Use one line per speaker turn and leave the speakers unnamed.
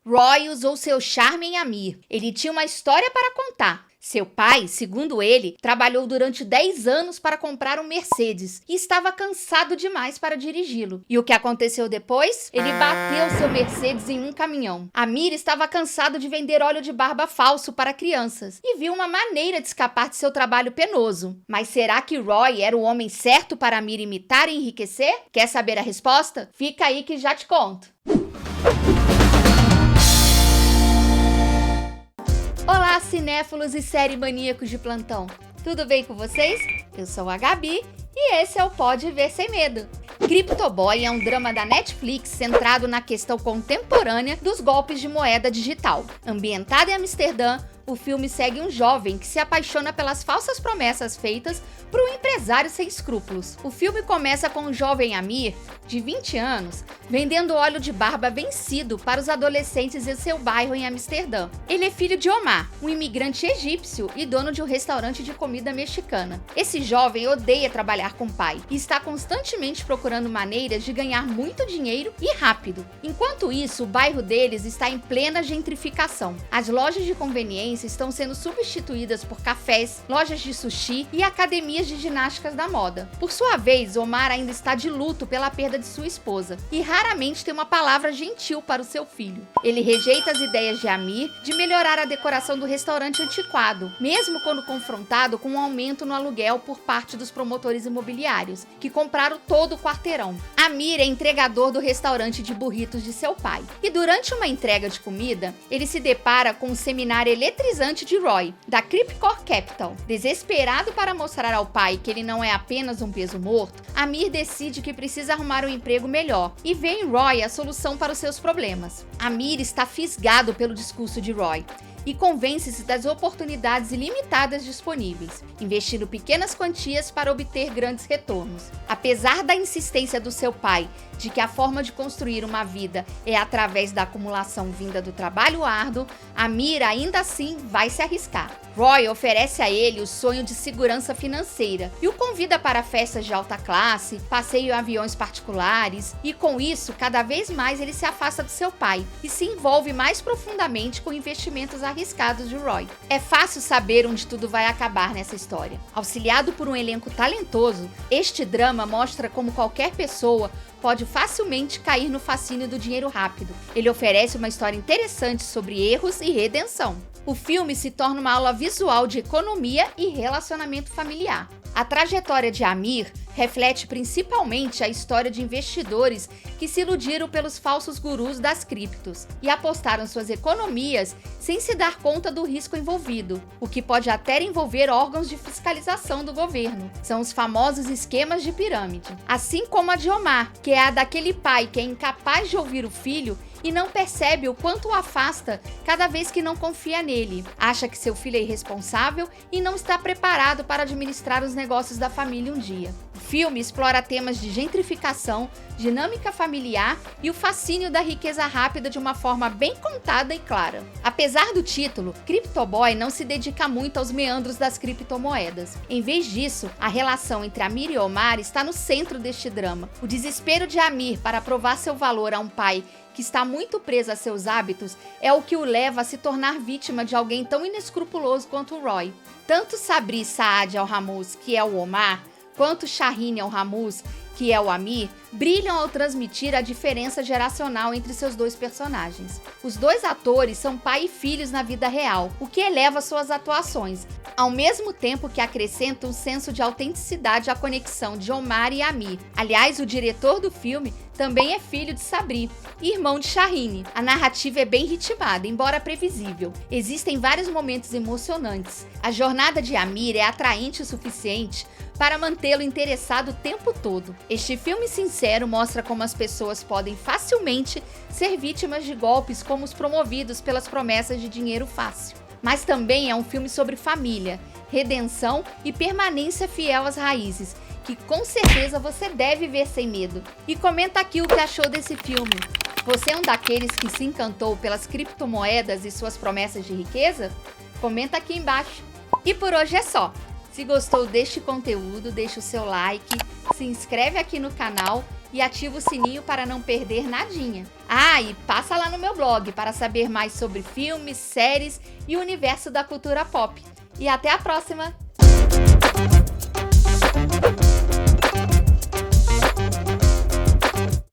Roy usou seu charme em Amir. Ele tinha uma história para contar. Seu pai, segundo ele, trabalhou durante 10 anos para comprar um Mercedes e estava cansado demais para dirigi-lo. E o que aconteceu depois? Ele bateu seu Mercedes em um caminhão. Amir estava cansado de vender óleo de barba falso para crianças e viu uma maneira de escapar de seu trabalho penoso. Mas será que Roy era o homem certo para Amir imitar e enriquecer? Quer saber a resposta? Fica aí que já te conto. Olá, cinéfilos e série maníacos de plantão! Tudo bem com vocês? Eu sou a Gabi e esse é o Pode Ver Sem Medo. Crypto Boy é um drama da Netflix centrado na questão contemporânea dos golpes de moeda digital. Ambientado em Amsterdã, o filme segue um jovem que se apaixona pelas falsas promessas feitas por um empresário sem escrúpulos. O filme começa com o jovem Amir, de 20 anos, vendendo óleo de barba vencido para os adolescentes em seu bairro em Amsterdã. Ele é filho de Omar, um imigrante egípcio e dono de um restaurante de comida mexicana. Esse jovem odeia trabalhar com o pai e está constantemente procurando maneiras de ganhar muito dinheiro e rápido. Enquanto isso, o bairro deles está em plena gentrificação. As lojas de conveniência estão sendo substituídas por cafés, lojas de sushi e academias de ginásticas da moda. Por sua vez, Omar ainda está de luto pela perda de sua esposa e raramente tem uma palavra gentil para o seu filho. Ele rejeita as ideias de Amir de melhorar a decoração do restaurante antiquado, mesmo quando confrontado com um aumento no aluguel por parte dos promotores imobiliários, que compraram todo o quarteirão. Amir é entregador do restaurante de burritos de seu pai, e durante uma entrega de comida, ele se depara com um seminário eletrizante de Roy, da Cryptcore Capital. Desesperado para mostrar ao pai que ele não é apenas um peso morto, Amir decide que precisa arrumar um emprego melhor e vê em Roy a solução para os seus problemas. Amir está fisgado pelo discurso de Roy e convence-se das oportunidades ilimitadas disponíveis, investindo pequenas quantias para obter grandes retornos. Apesar da insistência do seu pai de que a forma de construir uma vida é através da acumulação vinda do trabalho árduo, Amir ainda assim vai se arriscar. Roy oferece a ele o sonho de segurança financeira e o convida para festas de alta classe, passeio em aviões particulares e, com isso, cada vez mais ele se afasta do seu pai e se envolve mais profundamente com investimentos arriscados de Roy. É fácil saber onde tudo vai acabar nessa história. Auxiliado por um elenco talentoso, este drama mostra como qualquer pessoa pode facilmente cair no fascínio do dinheiro rápido. Ele oferece uma história interessante sobre erros e redenção. O filme se torna uma aula visual de economia e relacionamento familiar. A trajetória de Amir reflete principalmente a história de investidores que se iludiram pelos falsos gurus das criptos e apostaram suas economias sem se dar conta do risco envolvido, o que pode até envolver órgãos de fiscalização do governo. São os famosos esquemas de pirâmide. Assim como a de Omar, que é a daquele pai que é incapaz de ouvir o filho e não percebe o quanto o afasta cada vez que não confia nele. Acha que seu filho é irresponsável e não está preparado para administrar os negócios da família um dia. O filme explora temas de gentrificação, dinâmica familiar e o fascínio da riqueza rápida de uma forma bem contada e clara. Apesar do título, Crypto Boy não se dedica muito aos meandros das criptomoedas. Em vez disso, a relação entre Amir e Omar está no centro deste drama. O desespero de Amir para provar seu valor a um pai que está muito preso a seus hábitos é o que o leva a se tornar vítima de alguém tão inescrupuloso quanto o Roy. Tanto Sabri Saad Al-Hammous, que é o Omar, quanto Shaheen Al-Hammous, que é o Amir, brilham ao transmitir a diferença geracional entre seus dois personagens. Os dois atores são pai e filhos na vida real, o que eleva suas atuações, ao mesmo tempo que acrescenta um senso de autenticidade à conexão de Omar e Amir. Aliás, o diretor do filme também é filho de Sabri, irmão de Shaheen. A narrativa é bem ritmada, embora previsível. Existem vários momentos emocionantes. A jornada de Amir é atraente o suficiente para mantê-lo interessado o tempo todo. Este filme sincero mostra como as pessoas podem facilmente ser vítimas de golpes como os promovidos pelas promessas de dinheiro fácil. Mas também é um filme sobre família, redenção e permanência fiel às raízes, que com certeza você deve ver sem medo. E comenta aqui o que achou desse filme. Você é um daqueles que se encantou pelas criptomoedas e suas promessas de riqueza? Comenta aqui embaixo. E por hoje é só. Se gostou deste conteúdo, deixa o seu like, se inscreve aqui no canal e ativa o sininho para não perder nadinha. Ah, e passa lá no meu blog para saber mais sobre filmes, séries e o universo da cultura pop. E até a próxima!